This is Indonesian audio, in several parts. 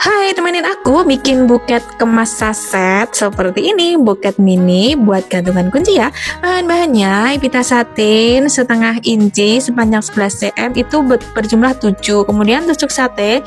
Hai, temenin aku bikin buket kemas saset seperti ini, buket mini buat gantungan kunci ya. Bahan-bahannya pita satin setengah inci sepanjang 11 cm itu berjumlah 7. Kemudian tusuk sate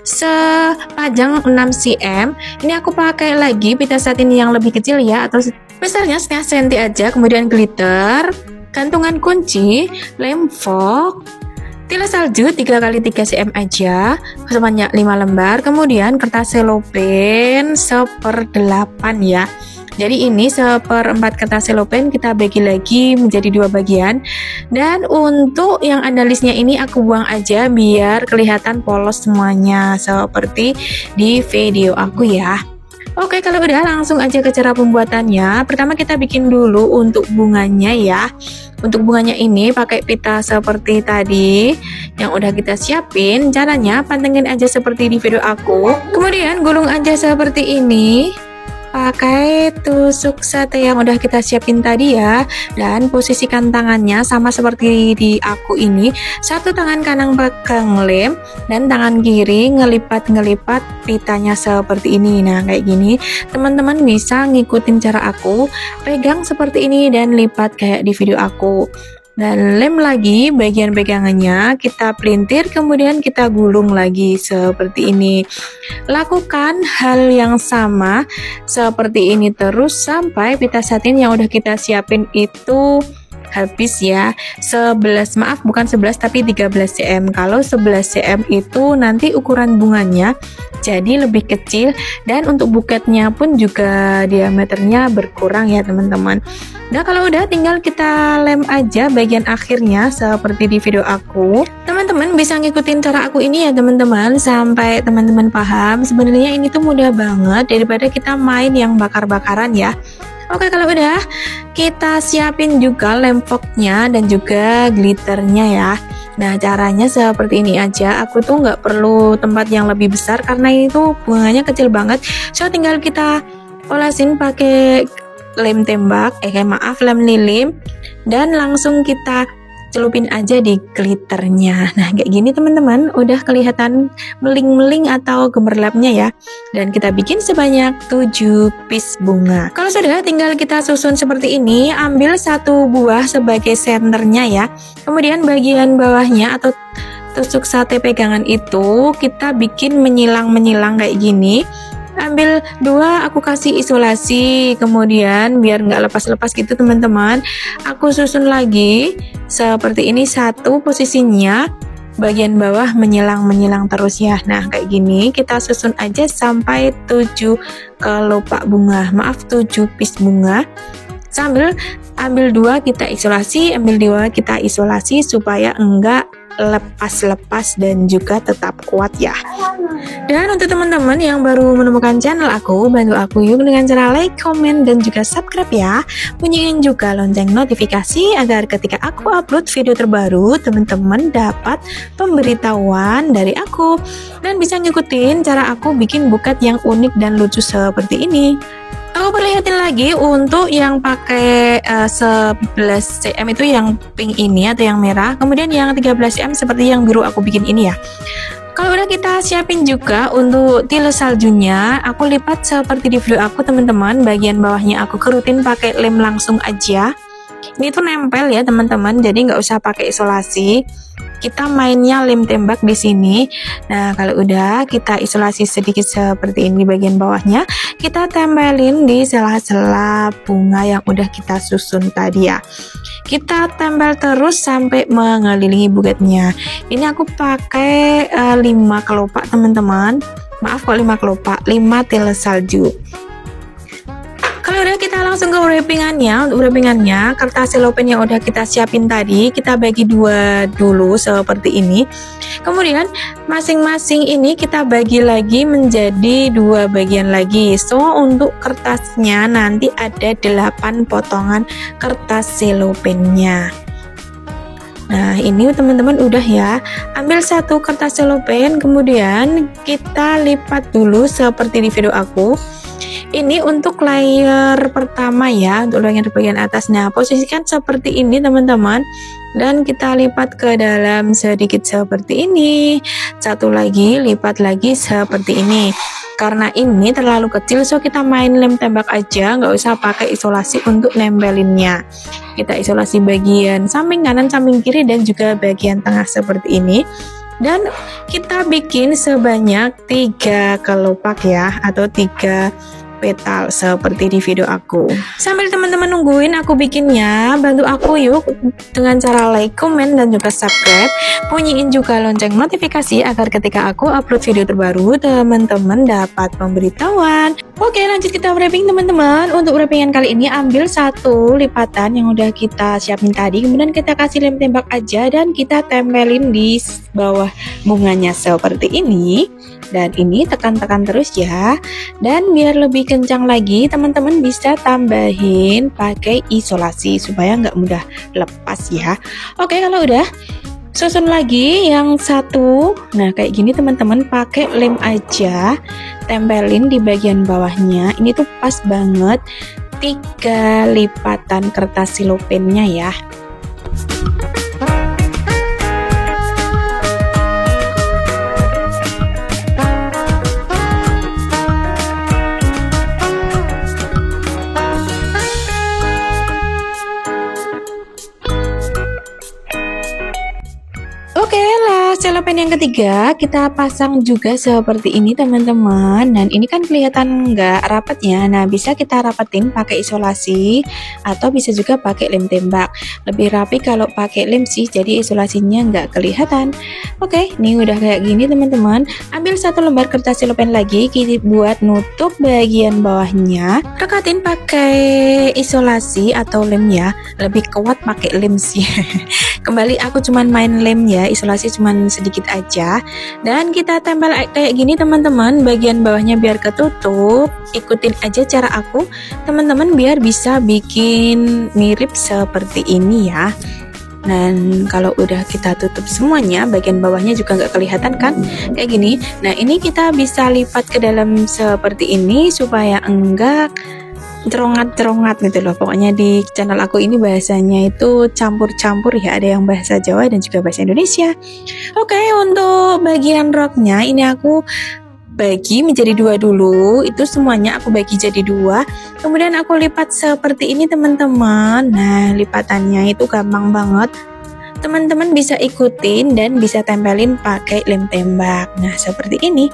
sepanjang 6 cm. Ini aku pakai lagi pita satin yang lebih kecil ya, atau besarnya setengah senti aja. Kemudian glitter, gantungan kunci, lem fox, tilas salju 3x3 cm aja sebanyak 5 lembar. Kemudian kertas selopen 1/8 ya. Jadi ini 1/4 kertas selopen kita bagi lagi menjadi 2 bagian. Dan untuk yang analisnya ini aku buang aja biar kelihatan polos semuanya seperti di video aku ya. Oke, kalau udah langsung aja ke cara pembuatannya. Pertama kita bikin dulu untuk bunganya ya. Untuk bunganya ini pakai pita seperti tadi yang udah kita siapin. Caranya pantengin aja seperti di video aku. Kemudian gulung aja seperti ini. Pakai tusuk sate yang udah kita siapin tadi ya. Dan posisikan tangannya sama seperti di aku ini. Satu tangan kanan pegang lem dan tangan kiri ngelipat pitanya seperti ini. Nah kayak gini teman-teman bisa ngikutin cara aku. Pegang seperti ini dan lipat kayak di video aku. Dan lem lagi bagian pegangannya, kita pelintir kemudian kita gulung lagi seperti ini. Lakukan hal yang sama seperti ini terus sampai pita satin yang udah kita siapin itu habis ya. 11 maaf bukan 11 tapi 13 cm. Kalau 11 cm itu nanti ukuran bunganya jadi lebih kecil dan untuk buketnya pun juga diameternya berkurang ya teman-teman. Nah kalau udah tinggal kita lem aja bagian akhirnya seperti di video aku. Teman-teman bisa ngikutin cara aku ini ya teman-teman sampai teman-teman paham. Sebenarnya ini tuh mudah banget daripada kita main yang bakar-bakaran ya. Oke, kalau udah kita siapin juga lem foxnya dan juga glitternya ya. Nah caranya seperti ini aja. Aku tuh nggak perlu tempat yang lebih besar karena ini tuh bunganya kecil banget. So tinggal kita olasin pakai lem tembak, lem lilim, dan langsung kita celupin aja di glitternya. Nah kayak gini teman-teman udah kelihatan meling-meling atau gemerlapnya ya. Dan kita bikin sebanyak 7 piece bunga. Kalau sudah tinggal kita susun seperti ini. Ambil 1 buah sebagai senternya ya. Kemudian bagian bawahnya atau tusuk sate pegangan itu kita bikin menyilang-menyilang kayak gini. Ambil 2 aku kasih isolasi, kemudian biar nggak lepas-lepas gitu teman-teman, aku susun lagi seperti ini. 1 posisinya bagian bawah menyilang terus ya. Nah kayak gini kita susun aja sampai 7 kelopak bunga, maaf 7 piece bunga. Sambil ambil 2 kita isolasi, ambil 2 kita isolasi supaya enggak lepas-lepas dan juga tetap kuat ya. Dan untuk teman-teman yang baru menemukan channel aku, bantu aku yuk dengan cara like, comment, dan juga subscribe ya. Bunyiin juga lonceng notifikasi agar ketika aku upload video terbaru, teman-teman dapat pemberitahuan dari aku dan bisa ngikutin cara aku bikin buket yang unik dan lucu seperti ini. Aku perlihatin lagi untuk yang pakai 11 cm itu yang pink ini atau yang merah. Kemudian yang 13 cm seperti yang biru aku bikin ini ya. Kalau udah kita siapin juga untuk tilas saljunya, aku lipat seperti di video aku teman-teman. Bagian bawahnya aku kerutin pakai lem langsung aja. Ini tuh nempel ya teman-teman, jadi nggak usah pakai isolasi. Kita mainnya lem tembak di sini. Nah kalau udah kita isolasi sedikit seperti ini bagian bawahnya, kita tempelin di sela-sela bunga yang udah kita susun tadi ya. Kita tempel terus sampai mengelilingi buketnya. Ini aku pakai 5 kelopak teman-teman. Maaf kok 5 kelopak, 5 tilas salju. Kalau udah kita langsung ke wrappingannya. Untuk wrappingannya kertas selopen yang udah kita siapin tadi kita bagi 2 dulu seperti ini. Kemudian masing-masing ini kita bagi lagi menjadi 2 bagian lagi. So untuk kertasnya nanti ada 8 potongan kertas selopennya. Nah ini teman-teman udah ya. Ambil 1 kertas selopen kemudian kita lipat dulu seperti di video aku. Ini untuk layer pertama ya, untuk layer bagian atas. Nah posisikan seperti ini teman-teman. dan kita lipat ke dalam sedikit seperti ini. Satu lagi, lipat lagi seperti ini. Karena ini terlalu kecil, so kita main lem tembak aja, nggak usah pakai isolasi untuk nempelinnya. Kita isolasi bagian samping kanan, samping kiri, dan juga bagian tengah seperti ini. Dan kita bikin sebanyak 3 kelopak ya, atau 3 petal seperti di video aku. Sambil teman-teman nungguin aku bikinnya, bantu aku yuk dengan cara like, comment, dan juga subscribe. Bunyiin juga lonceng notifikasi agar ketika aku upload video terbaru, teman-teman dapat pemberitahuan. Oke, lanjut kita wrapping teman-teman. Untuk wrappingan kali ini ambil 1 lipatan yang udah kita siapin tadi, kemudian kita kasih lem tembak aja dan kita tempelin di bawah bunganya seperti ini. Dan ini tekan-tekan terus ya. Dan biar lebih kencang lagi, teman-teman bisa tambahin pakai isolasi supaya nggak mudah lepas ya. Oke, kalau udah, susun lagi yang 1. Nah, kayak gini teman-teman, pakai lem aja, tempelin di bagian bawahnya. Ini tuh pas banget 3 lipatan kertas silopennya ya. Oke lah, selopen yang ketiga kita pasang juga seperti ini teman-teman. Dan ini kan kelihatan nggak rapatnya. Nah, bisa kita rapetin pakai isolasi atau bisa juga pakai lem tembak. Lebih rapi kalau pakai lem sih, jadi isolasinya nggak kelihatan. Oke, ini udah kayak gini teman-teman. Ambil 1 lembar kertas selopen lagi, kita buat nutup bagian bawahnya. Rekatin pakai isolasi atau lem ya. Lebih kuat pakai lem sih. Kembali aku cuman main lem ya, isolasi cuman sedikit aja. Dan kita tempel kayak gini teman-teman, bagian bawahnya biar ketutup. Ikutin aja cara aku teman-teman biar bisa bikin mirip seperti ini ya. Dan kalau udah kita tutup semuanya, bagian bawahnya juga nggak kelihatan kan, kayak gini. Nah, ini kita bisa lipat ke dalam seperti ini supaya enggak cerongat-cerongat gitu loh. Pokoknya di channel aku ini bahasanya itu campur-campur ya, ada yang bahasa Jawa dan juga bahasa Indonesia. Oke, untuk bagian roknya ini aku bagi menjadi 2 dulu. Itu semuanya aku bagi jadi 2, kemudian aku lipat seperti ini teman-teman. Nah, lipatannya itu gampang banget, teman-teman bisa ikutin dan bisa tempelin pakai lem tembak. Nah, seperti ini.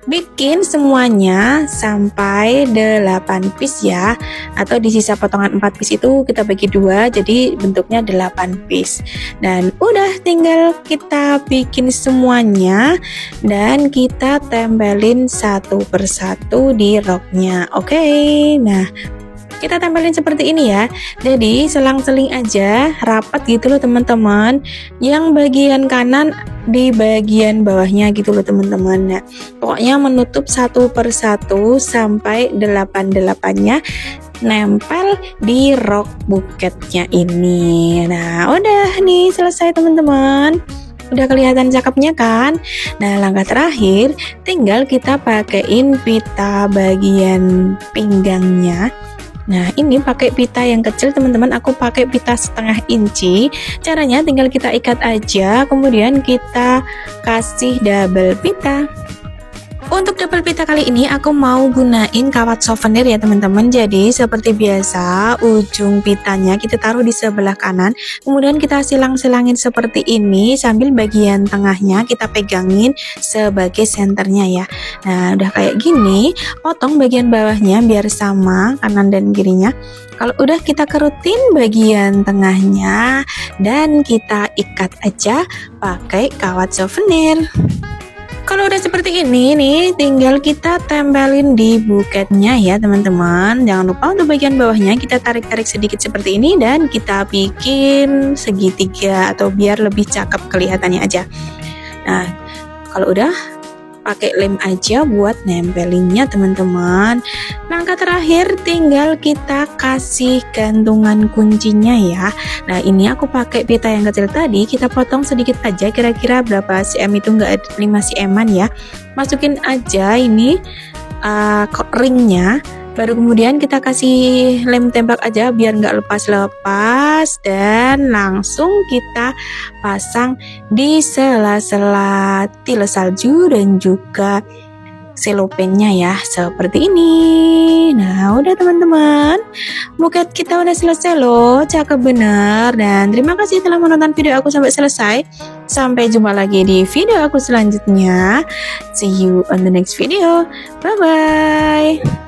Bikin semuanya sampai 8 piece ya, atau di sisa potongan 4 piece itu kita bagi 2, jadi bentuknya 8 piece. Dan udah tinggal kita bikin semuanya dan kita tempelin 1 persatu di roknya. Oke, nah kita tempelin seperti ini ya. Jadi selang-seling aja, rapat gitu loh teman-teman. Yang bagian kanan di bagian bawahnya gitu loh teman-teman. Nah, pokoknya menutup 1 persatu sampai 8-8-nya nempel di rok buketnya ini. Nah, udah nih selesai teman-teman. Udah kelihatan cakepnya kan? Nah, langkah terakhir tinggal kita pakein pita bagian pinggangnya. Nah, ini pakai pita yang kecil teman-teman, aku pakai pita 1/2 inci. Caranya tinggal kita ikat aja, kemudian kita kasih double pita. Untuk double pita kali ini aku mau gunain kawat souvenir ya teman-teman. Jadi seperti biasa, ujung pitanya kita taruh di sebelah kanan, kemudian kita silang-silangin seperti ini sambil bagian tengahnya kita pegangin sebagai senternya ya. Nah, udah kayak gini, potong bagian bawahnya biar sama kanan dan kirinya. Kalau udah kita kerutin bagian tengahnya dan kita ikat aja pakai kawat souvenir. Kalau udah seperti ini nih, tinggal kita tempelin di buketnya ya teman-teman. Jangan lupa untuk bagian bawahnya kita tarik-tarik sedikit seperti ini dan kita bikin segitiga atau biar lebih cakep kelihatannya aja. Nah, kalau udah pakai lem aja buat nempelinnya teman-teman. Langkah terakhir tinggal kita kasih gantungan kuncinya ya. Nah, ini aku pakai pita yang kecil tadi, kita potong sedikit aja, kira-kira berapa cm itu, enggak 5 cm ya. Masukin aja ini ringnya Baru kemudian kita kasih lem tembak aja biar nggak lepas-lepas, dan langsung kita pasang di sela-sela tiles salju dan juga selopennya ya, seperti ini. Nah udah teman-teman, buket kita udah selesai loh, cakep bener. Dan terima kasih telah menonton video aku sampai selesai. Sampai jumpa lagi di video aku selanjutnya. See you on the next video. Bye bye.